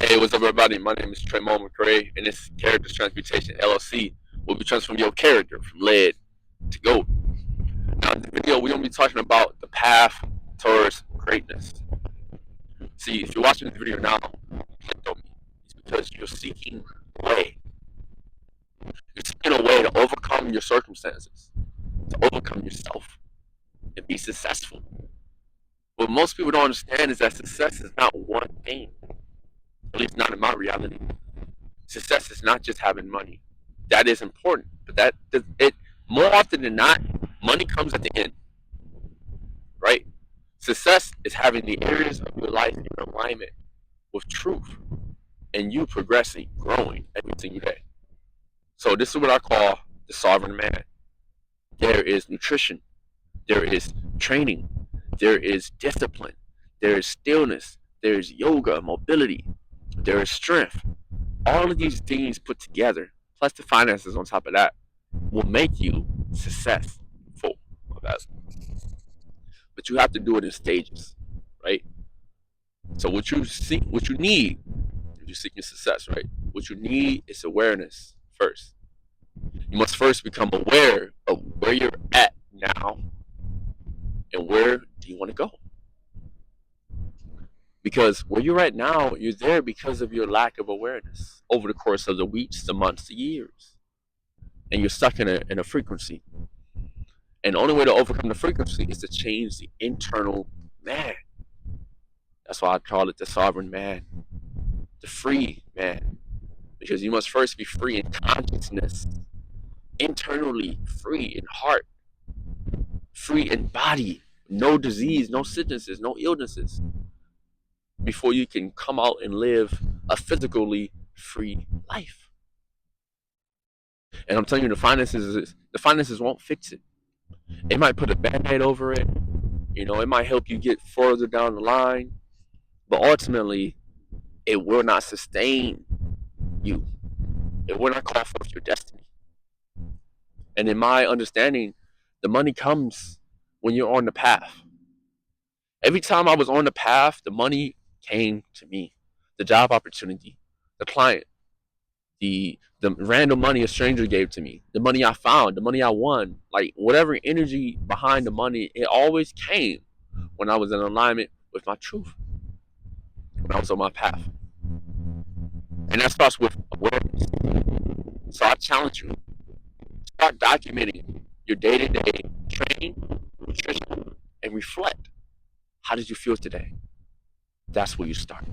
Hey, what's up, everybody? My name is Tremont McCray, and this is Character Transmutation LLC, where we transform your character from lead to gold. Now, in the video, we're going to be talking about the path towards greatness. See, if you're watching this video now, you clicked on me. It's because you're seeking a way. You're seeking a way to overcome your circumstances, to overcome yourself, and be successful. What most people don't understand is that success is not one thing, at least not in my reality. Success is not just having money. That is important, but it more often than not, money comes at the end, right? Success is having the areas of your life in alignment with truth, and you progressing, growing every single day. So this is what I call the sovereign man. There is nutrition, there is training, there is discipline, there is stillness, there is yoga, mobility, there is strength. All of these things put together, plus the finances on top of that, will make you successful. But you have to do it in stages, right? So what you need, if you're seeking success, right? What you need is awareness first. You must first become aware of where you're at now and where do you want to go. Because where you're at now, you're there because of your lack of awareness over the course of the weeks, the months, the years. And you're stuck in a frequency. And the only way to overcome the frequency is to change the internal man. That's why I call it the sovereign man, the free man. Because you must first be free in consciousness, internally free in heart, free in body, no disease, no sicknesses, no illnesses, before you can come out and live a physically free life. And I'm telling you, the finances won't fix it. It might put a band-aid over it. It might help you get further down the line, but ultimately, it will not sustain you. It will not call forth your destiny. And in my understanding, the money comes when you're on the path. Every time I was on the path, the money came to me. The job opportunity, the client, the random money a stranger gave to me, the money I found, the money I won, like whatever energy behind the money, it always came when I was in alignment with my truth, when I was on my path. And that starts with awareness. So I challenge you, start documenting your day-to-day training, nutrition, and reflect. How did you feel today? That's where you start.